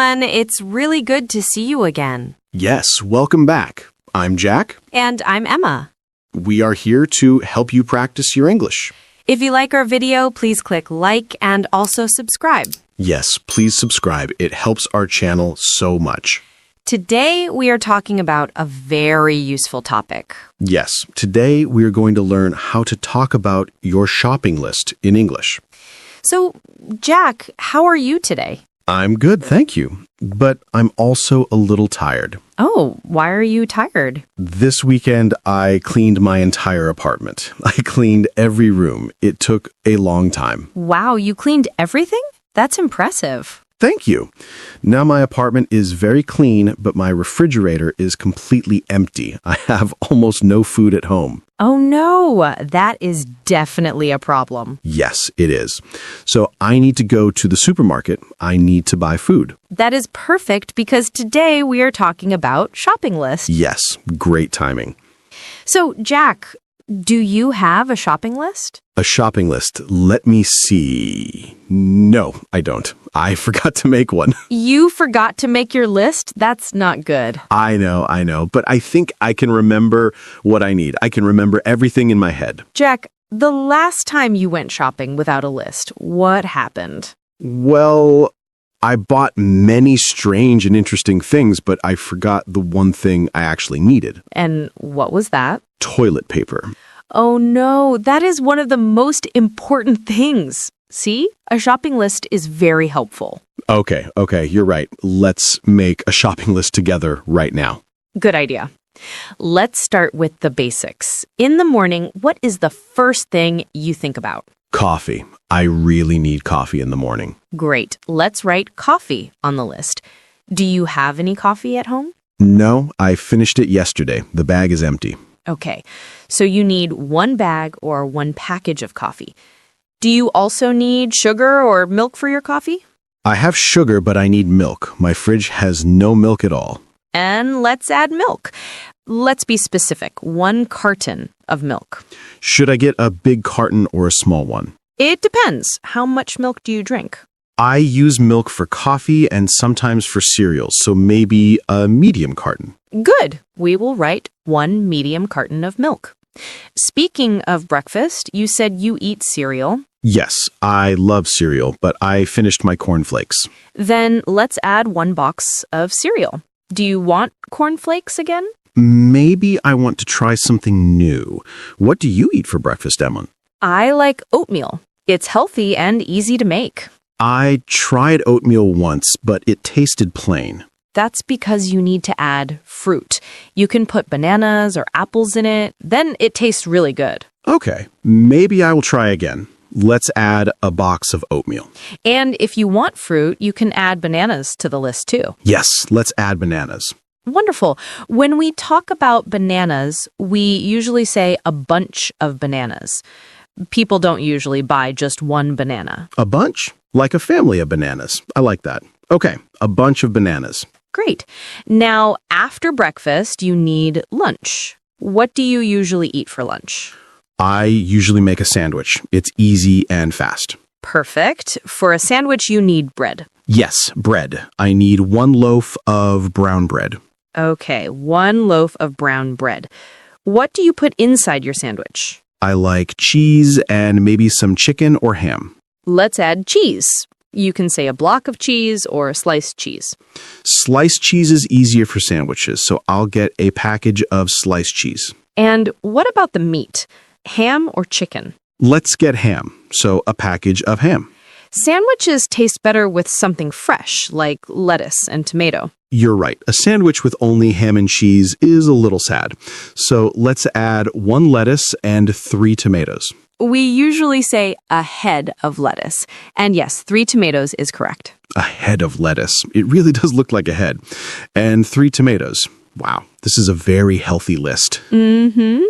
everyone. It's really good to see you again. Yes, welcome back. I'm Jack. And I'm Emma. We are here to help you practice your English. If you like our video, please click like and also subscribe. Yes, please subscribe. It helps our channel so much. Today, we are talking about a very useful topic. Yes, today we are going to learn how to talk about your shopping list in English. So, Jack, how are you today? I'm good, thank you. But I'm also a little tired. Oh, why are you tired? This weekend, I cleaned my entire apartment. I cleaned every room. It took a long time. Wow, you cleaned everything? That's impressive. Thank you. Now my apartment is very clean, but my refrigerator is completely empty. I have almost no food at home. Oh no, that is definitely a problem. Yes, it is. So I need to go to the supermarket. I need to buy food. That is perfect because today we are talking about shopping lists. Yes, great timing. So, Jack, do you have a shopping list? A shopping list. Let me see. No, I don't. I forgot to make one. You forgot to make your list? That's not good. I know. But I think I can remember what I need. I can remember everything in my head. Jack, the last time you went shopping without a list, what happened? Well, I bought many strange and interesting things, but I forgot the one thing I actually needed. And what was that? Toilet paper. Oh no, that is one of the most important things. See, a shopping list is very helpful. Okay, you're right. Let's make a shopping list together right now. Good idea. Let's start with the basics. In the morning, what is the first thing you think about? Coffee. I really need coffee in the morning. Great. Let's write coffee on the list. Do you have any coffee at home? No, I finished it yesterday. The bag is empty. Okay, so you need one bag or one package of coffee. Do you also need sugar or milk for your coffee? I have sugar, but I need milk. My fridge has no milk at all. And let's add milk. Let's be specific. 1 carton of milk. Should I get a big carton or a small one? It depends. How much milk do you drink? I use milk for coffee and sometimes for cereal, so maybe a medium carton. Good. We will write 1 medium carton of milk. Speaking of breakfast, you said you eat cereal. Yes, I love cereal, but I finished my cornflakes. Then let's add 1 box of cereal. Do you want cornflakes again? Maybe I want to try something new. What do you eat for breakfast, Emma? I like oatmeal. It's healthy and easy to make. I tried oatmeal once, but it tasted plain. That's because you need to add fruit. You can put bananas or apples in it. Then it tastes really good. Okay, maybe I will try again. Let's add a box of oatmeal. And if you want fruit, you can add bananas to the list too. Yes, let's add bananas. Wonderful. When we talk about bananas, we usually say a bunch of bananas. People don't usually buy just 1 banana. A bunch? Like a family of bananas. I like that. Okay, a bunch of bananas. Great. Now, after breakfast, you need lunch. What do you usually eat for lunch? I usually make a sandwich. It's easy and fast. Perfect. For a sandwich, you need bread. Yes, bread. I need 1 loaf of brown bread. Okay, 1 loaf of brown bread. What do you put inside your sandwich? I like cheese and maybe some chicken or ham. Let's add cheese. You can say a block of cheese or sliced cheese. Sliced cheese is easier for sandwiches, so I'll get a package of sliced cheese. And what about the meat? Ham or chicken? Let's get ham, so a package of ham. Sandwiches taste better with something fresh, like lettuce and tomato. You're right. A sandwich with only ham and cheese is a little sad. So let's add 1 lettuce and 3 tomatoes. We usually say a head of lettuce. And yes, 3 tomatoes is correct. A head of lettuce. It really does look like a head. And 3 tomatoes. Wow, this is a very healthy list. Mm-hmm.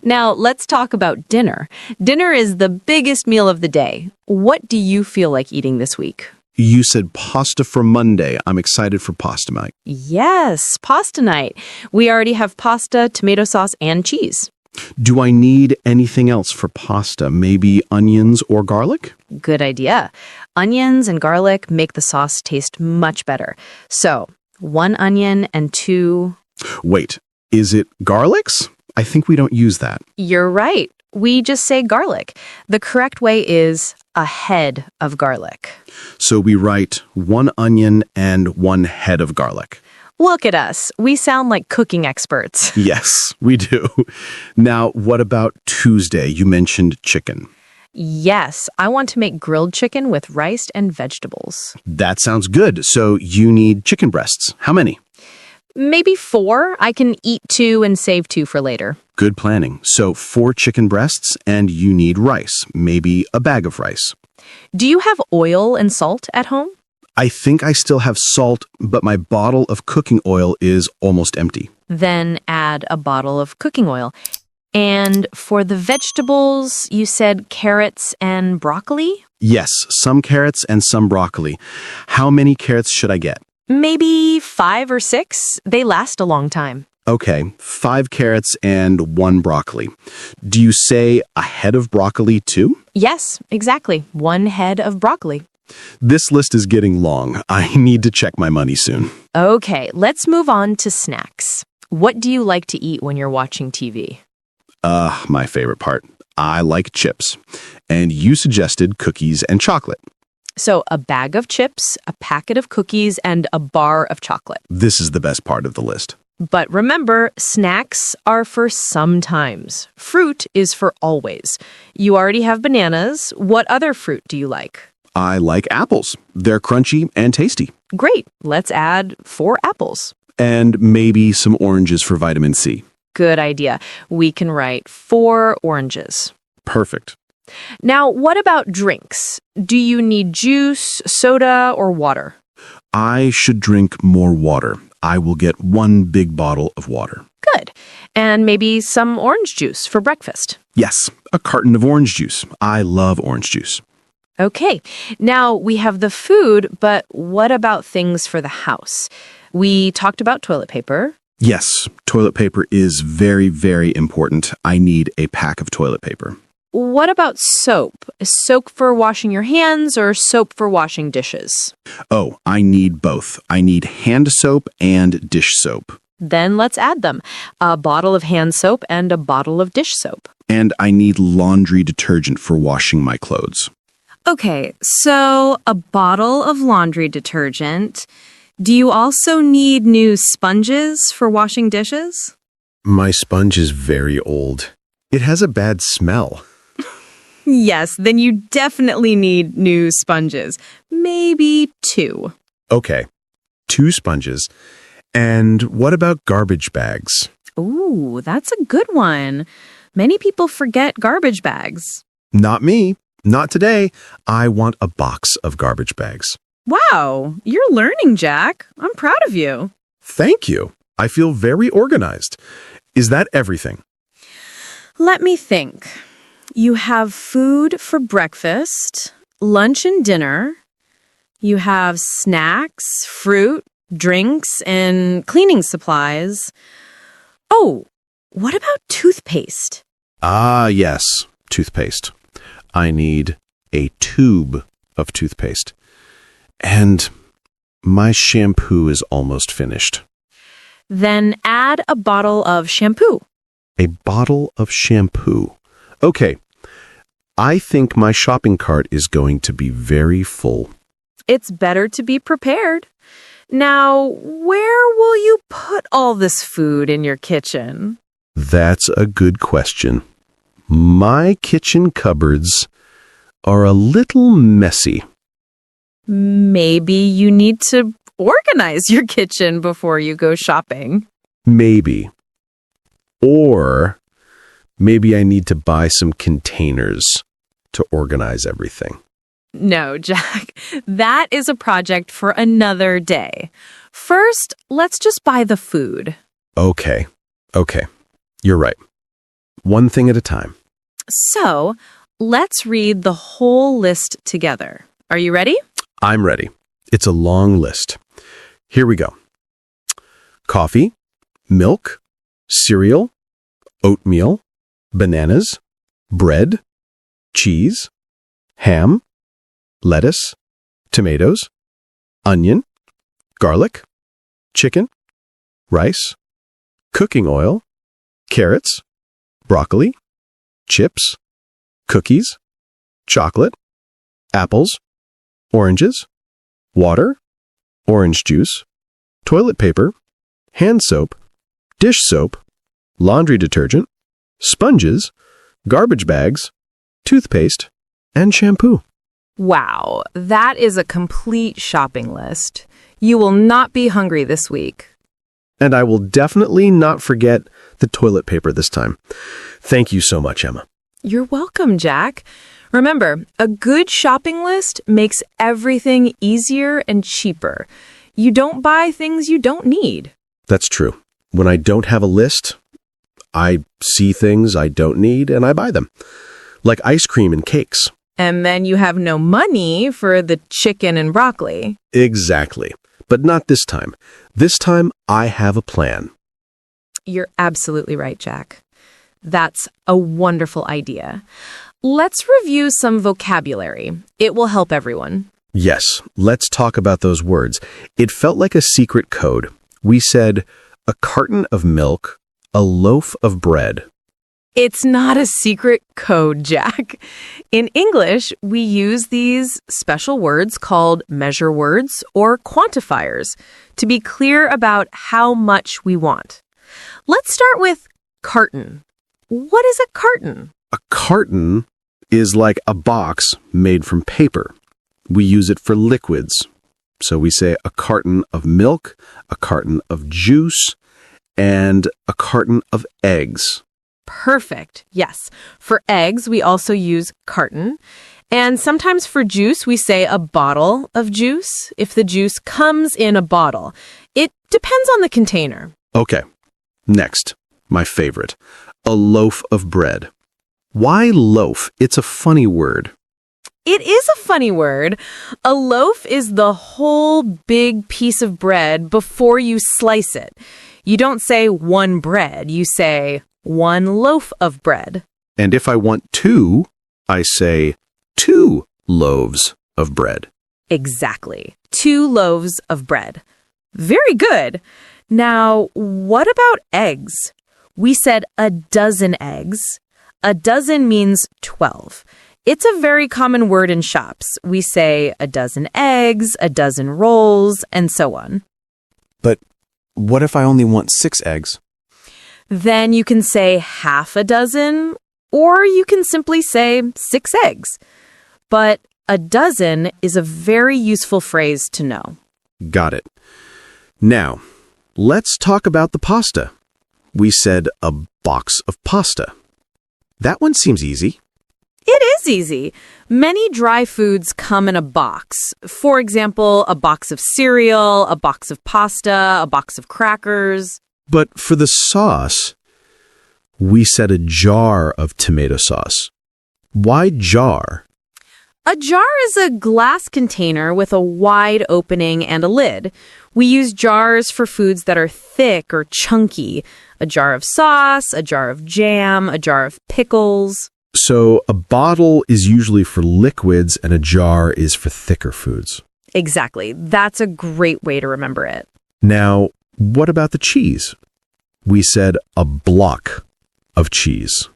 Now, let's talk about dinner. Dinner is the biggest meal of the day. What do you feel like eating this week? You said pasta for Monday. I'm excited for pasta night. Yes, pasta night. We already have pasta, tomato sauce, and cheese. Do I need anything else for pasta? Maybe onions or garlic? Good idea. Onions and garlic make the sauce taste much better. So, 1 onion and 2... Wait, is it garlics? I think we don't use that. You're right. We just say garlic. The correct way is a head of garlic. So we write 1 onion and 1 head of garlic. Look at us. We sound like cooking experts. Yes, we do. Now, what about Tuesday? You mentioned chicken. Yes, I want to make grilled chicken with rice and vegetables. That sounds good. So you need chicken breasts. How many? Maybe 4. I can eat 2 and save 2 for later. Good planning. So 4 chicken breasts and you need rice, maybe a bag of rice. Do you have oil and salt at home? I think I still have salt, but my bottle of cooking oil is almost empty. Then add a bottle of cooking oil. And for the vegetables, you said carrots and broccoli? Yes, some carrots and some broccoli. How many carrots should I get? Maybe 5 or 6. They last a long time. Okay, 5 carrots and 1 broccoli. Do you say a head of broccoli too? Yes, exactly. 1 head of broccoli. This list is getting long. I need to check my money soon. Okay, let's move on to snacks. What do you like to eat when you're watching TV? My favorite part. I like chips. And you suggested cookies and chocolate. So a bag of chips, a packet of cookies, and a bar of chocolate. This is the best part of the list. But remember, snacks are for sometimes. Fruit is for always. You already have bananas. What other fruit do you like? I like apples. They're crunchy and tasty. Great. Let's add 4 apples. And maybe some oranges for vitamin C. Good idea. We can write 4 oranges. Perfect. Now, what about drinks? Do you need juice, soda, or water? I should drink more water. I will get 1 big bottle of water. Good. And maybe some orange juice for breakfast. Yes, a carton of orange juice. I love orange juice. Okay. Now we have the food, but what about things for the house? We talked about toilet paper. Yes, toilet paper is very, very important. I need a pack of toilet paper. What about soap? Is soap for washing your hands or soap for washing dishes? Oh, I need both. I need hand soap and dish soap. Then let's add them. A bottle of hand soap and a bottle of dish soap. And I need laundry detergent for washing my clothes. Okay, so a bottle of laundry detergent. Do you also need new sponges for washing dishes? My sponge is very old. It has a bad smell. Yes, then you definitely need new sponges. Maybe 2. Okay, 2 sponges. And what about garbage bags? Ooh, that's a good one. Many people forget garbage bags. Not me. Not today. I want a box of garbage bags. Wow, you're learning, Jack. I'm proud of you. Thank you. I feel very organized. Is that everything? Let me think. You have food for breakfast, lunch and dinner. You have snacks, fruit, drinks, and cleaning supplies. Oh, what about toothpaste? Ah, yes, toothpaste. I need a tube of toothpaste. And my shampoo is almost finished. Then add a bottle of shampoo. A bottle of shampoo. Okay, I think my shopping cart is going to be very full. It's better to be prepared. Now, where will you put all this food in your kitchen? That's a good question. My kitchen cupboards are a little messy. Maybe you need to organize your kitchen before you go shopping. Maybe. Or maybe I need to buy some containers to organize everything. No, Jack, that is a project for another day. First, let's just buy the food. Okay. You're right. One thing at a time. So, let's read the whole list together. Are you ready? I'm ready. It's a long list. Here we go. Coffee, milk, cereal, oatmeal, bananas, bread, cheese, ham, lettuce, tomatoes, onion, garlic, chicken, rice, cooking oil, carrots, broccoli, chips, cookies, chocolate, apples, oranges, water, orange juice, toilet paper, hand soap, dish soap, laundry detergent, sponges, garbage bags, toothpaste, and shampoo. Wow, that is a complete shopping list. You will not be hungry this week. And I will definitely not forget the toilet paper this time. Thank you so much, Emma. You're welcome, Jack. Remember, a good shopping list makes everything easier and cheaper. You don't buy things you don't need. That's true. When I don't have a list, I see things I don't need and I buy them, like ice cream and cakes. And then you have no money for the chicken and broccoli. Exactly. But not this time. This time, I have a plan. You're absolutely right, Jack. That's a wonderful idea. Let's review some vocabulary. It will help everyone. Yes, let's talk about those words. It felt like a secret code. We said a carton of milk, a loaf of bread. It's not a secret code, Jack. In English, we use these special words called measure words or quantifiers to be clear about how much we want. Let's start with carton. What is a carton? A carton is like a box made from paper. We use it for liquids. So we say a carton of milk, a carton of juice, and a carton of eggs. Perfect. Yes. For eggs, we also use carton. And sometimes for juice, we say a bottle of juice if the juice comes in a bottle. It depends on the container. Okay. Next, my favorite, a loaf of bread. Why loaf? It's a funny word. It is a funny word. A loaf is the whole big piece of bread before you slice it. You don't say one bread, you say one loaf of bread. And if I want two, I say 2 loaves of bread. Exactly. 2 loaves of bread. Very good. Now, what about eggs? We said a dozen eggs. A dozen means 12. It's a very common word in shops. We say a dozen eggs, a dozen rolls, and so on. But what if I only want 6 eggs? Then you can say half a dozen, or you can simply say 6 eggs. But a dozen is a very useful phrase to know. Got it. Now, let's talk about the pasta. We said a box of pasta. That one seems easy. It is easy. Many dry foods come in a box. For example, a box of cereal, a box of pasta, a box of crackers. But for the sauce, we said a jar of tomato sauce. Why jar? A jar is a glass container with a wide opening and a lid. We use jars for foods that are thick or chunky. A jar of sauce, a jar of jam, a jar of pickles. So a bottle is usually for liquids and a jar is for thicker foods. Exactly. That's a great way to remember it. Now, what about the cheese? We said a block of cheese.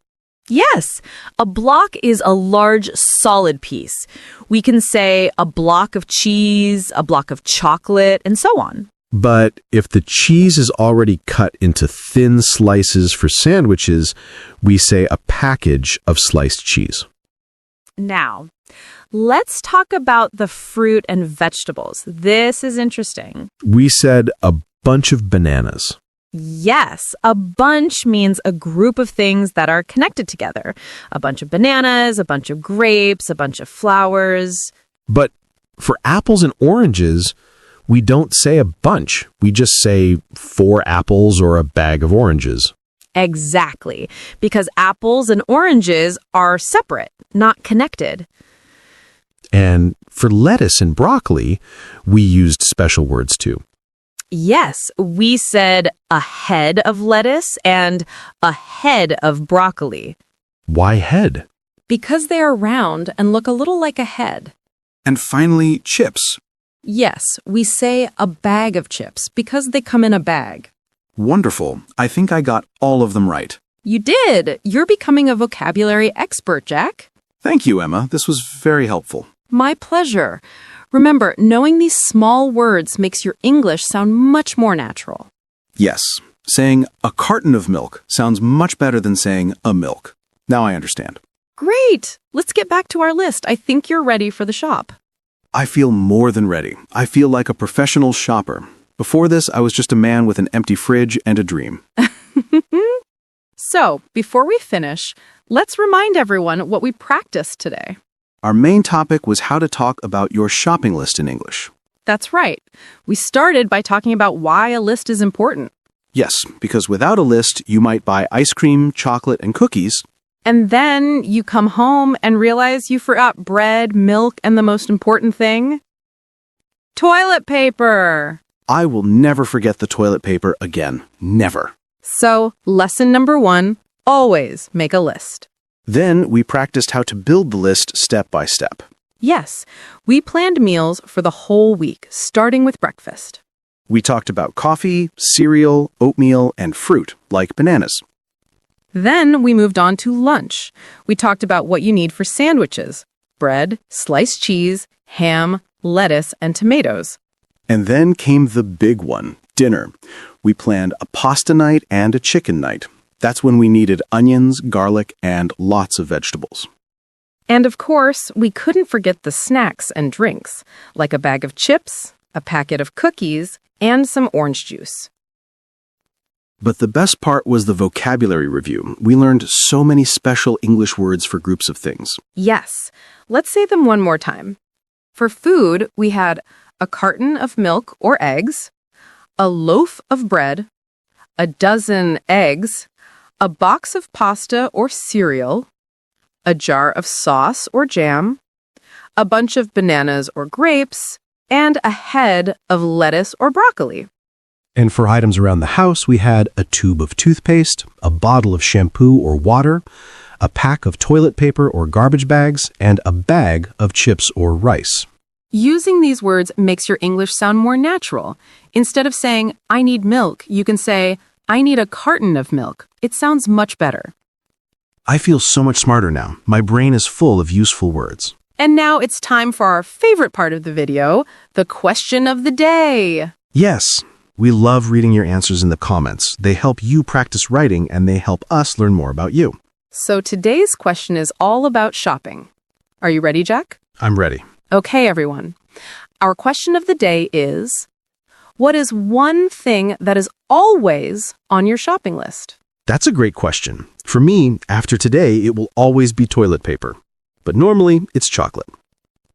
Yes, a block is a large solid piece. We can say a block of cheese, a block of chocolate, and so on. But if the cheese is already cut into thin slices for sandwiches, we say a package of sliced cheese. Now, let's talk about the fruit and vegetables. This is interesting. We said a bunch of bananas. Yes, a bunch means a group of things that are connected together. A bunch of bananas, a bunch of grapes, a bunch of flowers. But for apples and oranges, we don't say a bunch. We just say 4 apples or a bag of oranges. Exactly, because apples and oranges are separate, not connected. And for lettuce and broccoli, we used special words too. Yes, we said a head of lettuce and a head of broccoli. Why head? Because they are round and look a little like a head. And finally, chips. Yes, we say a bag of chips because they come in a bag. Wonderful. I think I got all of them right. You did! You're becoming a vocabulary expert, Jack. Thank you, Emma. This was very helpful. My pleasure. Remember, knowing these small words makes your English sound much more natural. Yes, saying a carton of milk sounds much better than saying a milk. Now I understand. Great! Let's get back to our list. I think you're ready for the shop. I feel more than ready. I feel like a professional shopper. Before this, I was just a man with an empty fridge and a dream. So, before we finish, let's remind everyone what we practiced today. Our main topic was how to talk about your shopping list in English. That's right. We started by talking about why a list is important. Yes, because without a list, you might buy ice cream, chocolate, and cookies. And then you come home and realize you forgot bread, milk, and the most important thing, toilet paper. I will never forget the toilet paper again. Never. So, lesson number 1, always make a list. Then we practiced how to build the list step by step. Yes, we planned meals for the whole week, starting with breakfast. We talked about coffee, cereal, oatmeal, and fruit, like bananas. Then we moved on to lunch. We talked about what you need for sandwiches: bread, sliced cheese, ham, lettuce, and tomatoes. And then came the big one, dinner. We planned a pasta night and a chicken night. That's when we needed onions, garlic, and lots of vegetables. And of course, we couldn't forget the snacks and drinks, like a bag of chips, a packet of cookies, and some orange juice. But the best part was the vocabulary review. We learned so many special English words for groups of things. Yes, let's say them one more time. For food, we had a carton of milk or eggs, a loaf of bread, a dozen eggs, a box of pasta or cereal, a jar of sauce or jam, a bunch of bananas or grapes, and a head of lettuce or broccoli. And for items around the house, we had a tube of toothpaste, a bottle of shampoo or water, a pack of toilet paper or garbage bags, and a bag of chips or rice. Using these words makes your English sound more natural. Instead of saying, I need milk, you can say, I need a carton of milk. It sounds much better. I feel so much smarter now. My brain is full of useful words. And now it's time for our favorite part of the video, the question of the day. Yes, we love reading your answers in the comments. They help you practice writing and they help us learn more about you. So today's question is all about shopping. Are you ready, Jack? I'm ready. Okay, everyone. Our question of the day is, what is one thing that is always on your shopping list? That's a great question. For me, after today, it will always be toilet paper. But normally, it's chocolate.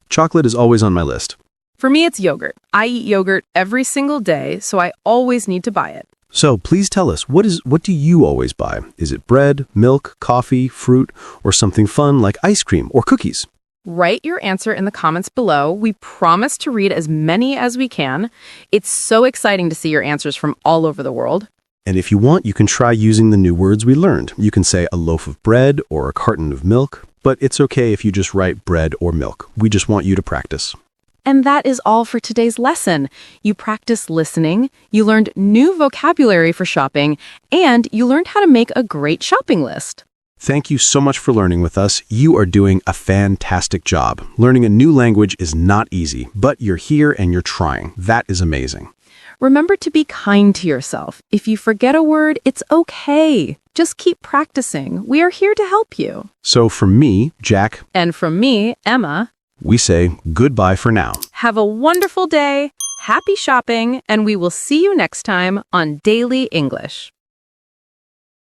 Chocolate is always on my list. For me, it's yogurt. I eat yogurt every single day, so I always need to buy it. So please tell us, what do you always buy? Is it bread, milk, coffee, fruit, or something fun like ice cream or cookies? Write your answer in the comments below. We promise to read as many as we can. It's so exciting to see your answers from all over the world. And if you want, you can try using the new words we learned. You can say a loaf of bread or a carton of milk, but it's okay if you just write bread or milk. We just want you to practice. And that is all for today's lesson. You practiced listening, you learned new vocabulary for shopping, and you learned how to make a great shopping list. Thank you so much for learning with us. You are doing a fantastic job. Learning a new language is not easy, but you're here and you're trying. That is amazing. Remember to be kind to yourself. If you forget a word, it's okay. Just keep practicing. We are here to help you. So from me, Jack, And from me, Emma, we say goodbye for now. have a wonderful day, happy shopping, and we will see you next time on Daily English.